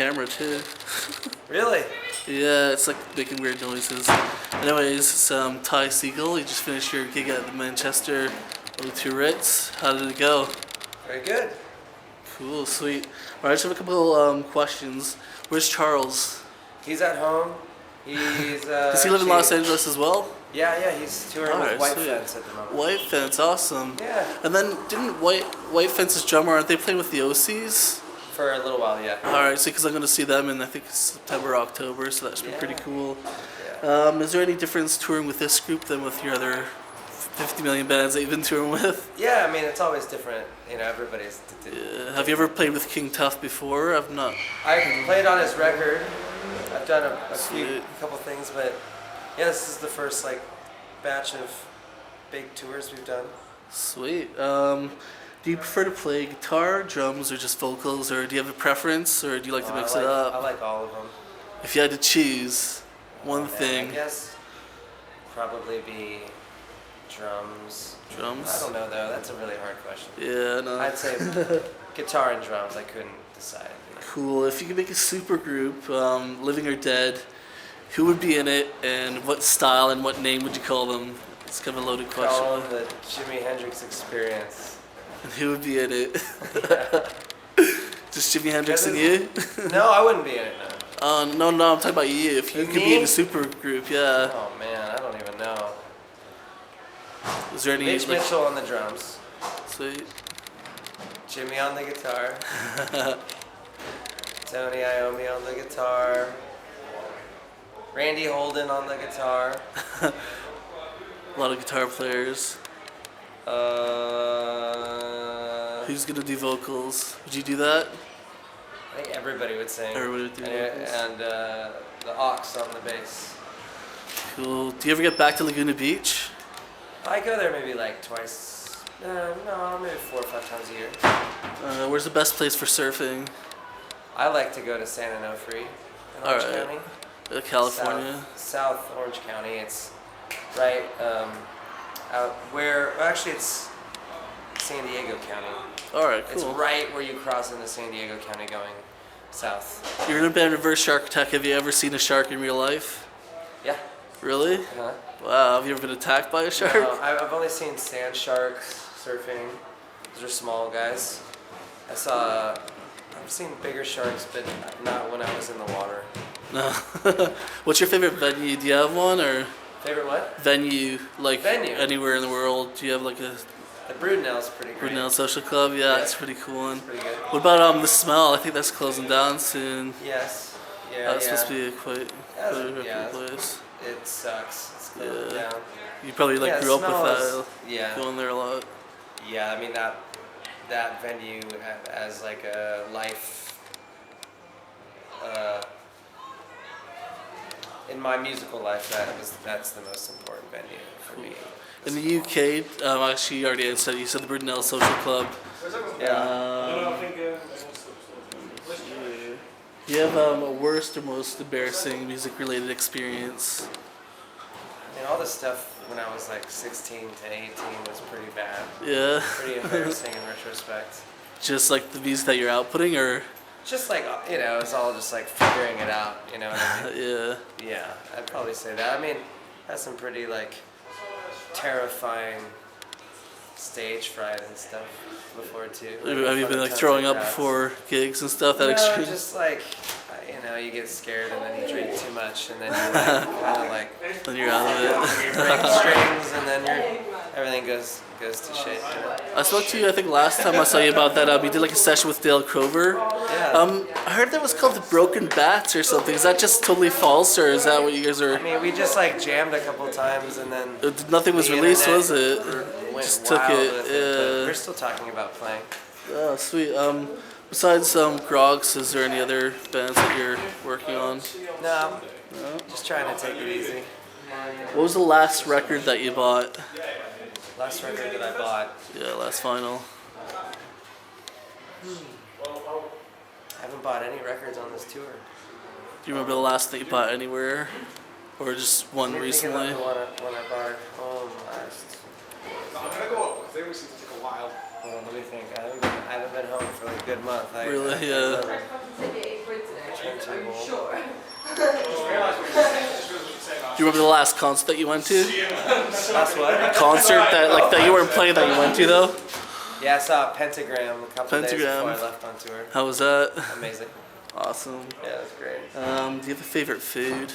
camera too. Really? Yeah, it's like making weird noises. Anyways, it's Ty Segall. You just finished your gig at the Manchester O2 Ritz. How did it go? Very good. Cool, sweet. Alright, I just have a couple questions. Where's Charles? He's at home. He's Does he live in Los Angeles as well? Yeah, he's touring Alright, with White sweet. Fence at the moment. White Fence, awesome. Yeah. And then didn't White Fence's drummer, aren't they playing with the OCs? For a little while, yeah. Alright, so because I'm going to see them in I think September, October, so that should be pretty cool. Yeah. Is there any difference touring with this group than with your other 50 million bands that you've been touring with? Yeah, I mean, it's always different. You know, everybody's... Yeah. Have you ever played with King Tuff before? I've not. I played on his record. I've done a couple things, but yeah, this is the first like batch of big tours we've done. Sweet. Do you prefer to play guitar, drums, or just vocals, or do you have a preference, or do you like to mix it up? I like all of them. If you had to choose one thing. I guess probably be drums. Drums? I don't know though. That's a really hard question. Yeah, no. I'd say guitar and drums. I couldn't decide. Cool. If you could make a super group, living or dead, who would be in it, and what style and what name would you call them? It's kind of a loaded question. Call them the Jimi Hendrix Experience. And who would be in it? Yeah. Just Jimi Hendrix and you? No, I wouldn't be in it. No. No, I'm talking about you. If you could be in a super group, yeah. Oh man, I don't even know. Is there any? Mitch Mitchell on the drums. Sweet. Jimmy on the guitar. Tony Iommi on the guitar. Randy Holden on the guitar. A lot of guitar players. Who's gonna do vocals? Would you do that? I think everybody would sing. Everybody would do vocals. And the Ox on the bass. Cool. Do you ever get back to Laguna Beach? I go there maybe like twice. No, maybe 4 or 5 times a year. Where's the best place for surfing? I like to go to San Onofre in Orange County. California. South Orange County. It's right out where. Well, actually, it's San Diego County. All right, cool. It's right where you cross into San Diego County going south. You're in a band Reverse Shark Attack. Have you ever seen a shark in real life? Yeah. Really? Uh-huh. Wow. Have you ever been attacked by a shark? No, I've only seen sand sharks surfing. Those are small guys. I've seen bigger sharks, but not when I was in the water. No. What's your favorite venue? Do you have one, or Favorite what? venue like Venue. anywhere in the world? Do you have like a The Broodnell's pretty great. Brunel Social Club? Yeah, Yeah. it's a pretty cool one. It's pretty good. What about the Smell? I think that's closing down soon. Yes. Yeah. That's supposed to be a quite Yeah, cool place. It sucks. It's closing down. You probably Yeah, grew up with Smell that. Yeah. Going there a lot. Yeah, I mean that venue as like a life. In my musical life, that's the most important venue for me. In the UK, actually, you already answered. You said the Brunel Social Club. Yeah. Do you have a worst or most embarrassing music-related experience? I mean, all this stuff when I was like 16 to 18 was pretty bad. Yeah. Pretty embarrassing in retrospect. Just like the music that you're outputting, or? Just like, it's all just like figuring it out, you know what I mean? Yeah. Yeah, I'd probably say that. I mean, has some pretty like terrifying stage fright and stuff before too. Have you been like throwing up before gigs and stuff? That extreme? Just like, you get scared and then you drink too much and then you're like, kind of like, Then you're out of it. you break strings and then everything goes to shit. You know? I spoke to you, I think last time I saw you about that. You did like a session with Dale Crover. Yeah. I heard that was called the Broken Bats or something. Is that just totally false, or is that what you guys are? I mean, we just like jammed a couple times and then Nothing was released, was it? went Just took wild it. with but Yeah. we're still talking about playing. Oh, sweet. Besides Grogs, is there any other bands that you're working on? No, No? just trying to take it easy. What was the last record that you bought? Last record that I bought. Yeah, last vinyl. I haven't bought any records on this tour. Do you remember the last thing you bought anywhere? Or just one recently? The one I bought at home last. I'm gonna go up because they always seem to take a while. Well, let me think. I haven't been home for like a good month. Really? Yeah. Super Bowl. Sure. Just realize what you're saying. Just realize what you're saying. Do you remember the last concert that you went to? Last what? Concert that you weren't playing that you went to though? Yeah, I saw Pentagram a couple days Pentagram. before I left on tour. How was that? Amazing. Awesome. Yeah, it was great. Do you have a favorite food?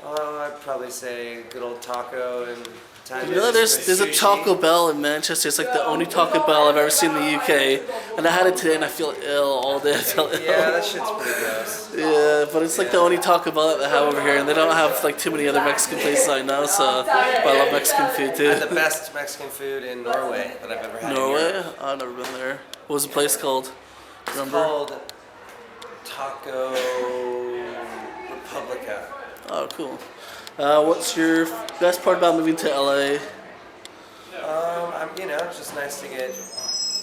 Oh, I'd probably say good old taco and Italian. You know, there's a Taco Bell in Manchester. It's like the only Taco Bell I've ever seen in the UK, and I had it today, and I feel ill all day. I felt ill. Yeah, that shit's pretty gross. Yeah, but it's like the only Taco Bell that they have over here, and they don't have like too many other Mexican places I know. So, but I love Mexican food I too. had the best Mexican food in Norway that I've ever had. in Norway? Europe. I've never been there. What was the place called? It's Remember? called Taco Republica. Oh, cool. What's your best part about moving to LA? It's just nice to get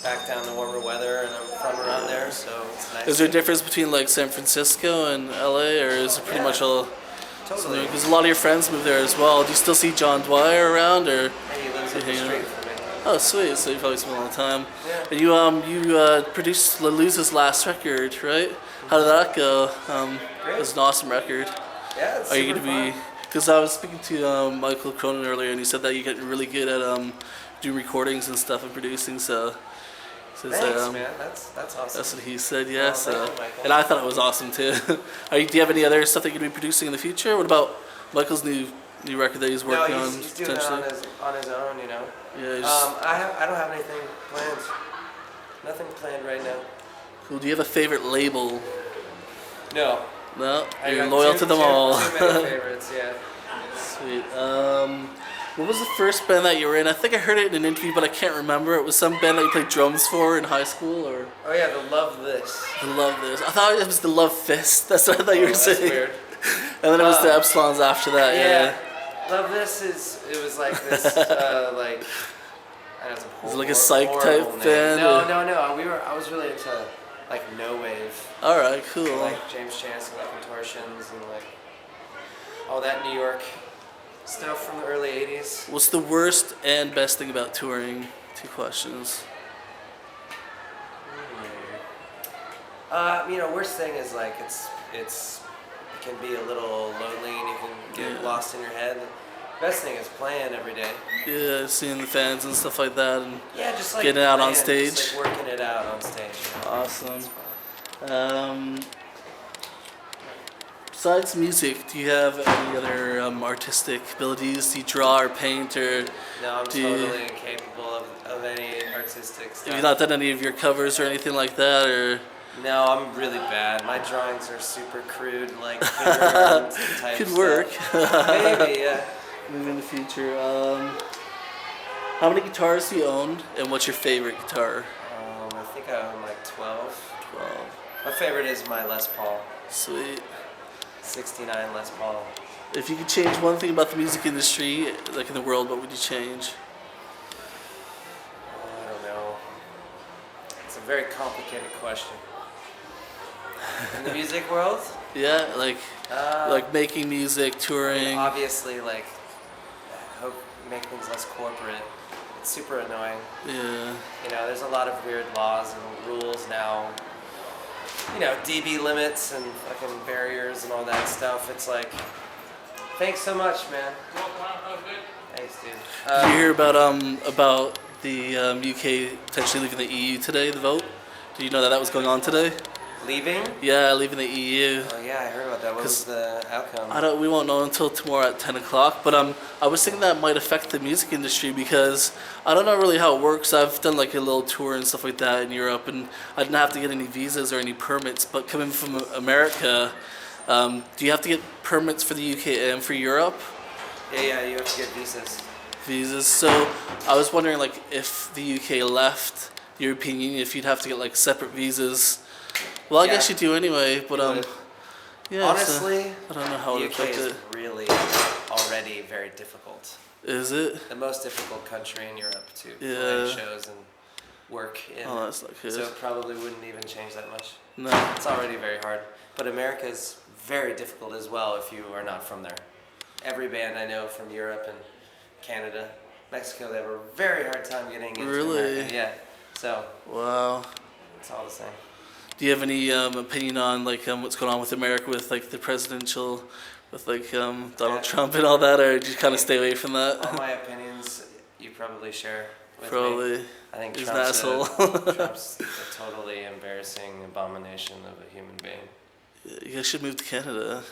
back down to warmer weather, and I'm from around there, so it's nice. Is there a difference between like San Francisco and LA, or is it pretty much all? Totally. Because a lot of your friends move there as well. Do you still see John Dwyer around, or? Hey, he lives up the hanging out? street from me. Oh, sweet. So you probably spend a lot of time. Yeah. And you produced Laluza's last record, right? How did that go? Great. It was an awesome record. Yeah, it's Are you super going to be? Because I was speaking to Michael Cronin earlier, and he said that you get really good at doing recordings and stuff and producing. So, Thanks, man. That's awesome. that's what he said. Yeah. Oh, So, thank you, Michael. and I thought it was awesome too. Do you have any other stuff that you're going to be producing in the future? What about Michael's new record that he's No, working on he's doing it potentially? on his own, you know. Yeah. I don't have anything planned. Nothing planned right now. Cool. Do you have a favorite label? No. No. I You're got loyal too- to them too- all. Too many favorites, yeah. Sweet. What was the first band that you were in? I think I heard it in an interview, but I can't remember. It was some band that you played drums for in high school, or Oh yeah, the Love This. the Love This. I thought it was the Love Fist. That's what I thought you were That's saying. weird. And then it was the Epsilons after that. Yeah. Love This it was like this, like, I don't know, it's a Was it like a hor- psych type horrible name. band, No, or- no. I was really into, like, no wave. All right, cool. Like James Chance and like Contortions and like all that New York stuff from the early 80s. What's the worst and best thing about touring? 2 questions. Worst thing is like it can be a little lonely and you can get Yeah. lost in your head. Best thing is playing every day. Yeah, seeing the fans and stuff like that, and Yeah, just like Getting out on playing, just, stage. like working it out on stage. You know? awesome. It's fun. Besides music, do you have any other artistic abilities? Do you draw or paint, or No, I'm do you- totally incapable of any artistic stuff. have you not done any of your covers or anything like that, or? No, I'm really bad. My drawings are super crude, like kindergarten type Could stuff. work. Maybe, yeah. Maybe in the future. How many guitars do you own, and what's your favorite guitar? I think I own like 12. 12. My favorite is my Les Paul, Sweet. 69 Les Paul. If you could change one thing about the music industry, like in the world, what would you change? I don't know. It's a very complicated question. In the music world, Yeah, like uh, making music, touring. obviously, like, I hope make things less corporate. It's super annoying. Yeah. There's a lot of weird laws and rules now. DB limits and fucking barriers and all that stuff. It's like, thanks so much, man. Thanks, dude. Did you hear about the UK potentially leaving the EU today? The vote. Did you know that was going on today? Leaving? Yeah, leaving the EU. Oh yeah, I heard about that. What was 'Cause the outcome? We won't know until tomorrow at 10 o'clock. But I was thinking that might affect the music industry because I don't know really how it works. I've done like a little tour and stuff like that in Europe, and I didn't have to get any visas or any permits. But coming from America, do you have to get permits for the UK and for Europe? Yeah, you have to get visas. Visas. So I was wondering like if the UK left the European Union, if you'd have to get like separate visas. Well, I Yeah. guess you do anyway. But You would. yeah. so Honestly, I don't know how it the would UK affect is it. really already very difficult. Is it? The most difficult country in Europe to Yeah. play shows and work in. Oh, that's not good. So it probably wouldn't even change that much. No. It's already very hard. But America is very difficult as well if you are not from there. Every band I know from Europe and Canada, Mexico, they have a very hard time getting into Really? America. Yeah. So Wow. it's all the same. Do you have any opinion on like what's going on with America with like the presidential, with like Donald Trump and all that, or do you kind of stay away from All that? my opinions you probably share with me. Probably. I think He's an Trump's asshole. Trump's a totally embarrassing abomination of a human being. You guys should move to Canada.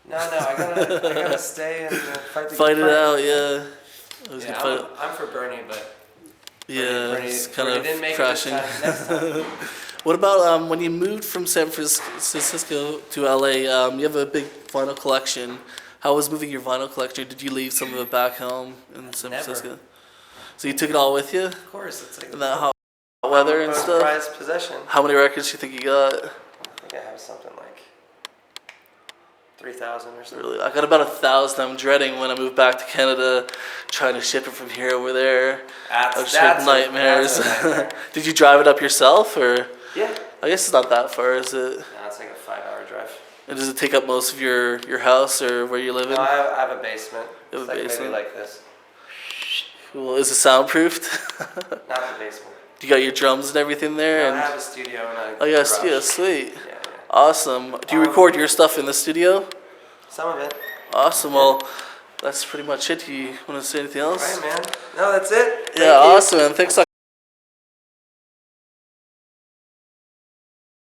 No, I gotta stay and fight the Fight good it fight. out, yeah. I was Yeah, gonna fight. I'm for Bernie, but Yeah, Bernie it's kind didn't of make crashing. it this time. Next time. What about when you moved from San Francisco to LA? You have a big vinyl collection. How was moving your vinyl collection? Did you leave some of it back home in San Never. Francisco? So you took it all with you Of course, it's like in that hot weather and most stuff? prized possession. How many records do you think you got? I think I have something like 3,000 or something. Really, I got about 1,000. I'm dreading when I move back to Canada, trying to ship it from here over there. I'm just having nightmares. That's a nightmare. Did you drive it up yourself, or? Yeah. I guess it's not that far, is it? No, it's like a 5-hour drive. And does it take up most of your house or where you live in? No, I have a basement. You have It's a like basement? maybe like this. Cool. Is it soundproofed? Not the basement. You got your drums and everything there? No, I And have a studio and a oh yeah, garage. yeah, sweet. Yeah. Awesome. Do you record your stuff in the studio? Some of it. Awesome. Well, that's pretty much it. Do you want to say anything All else? right, man. No, that's it. Yeah, Thank you. awesome. And thanks.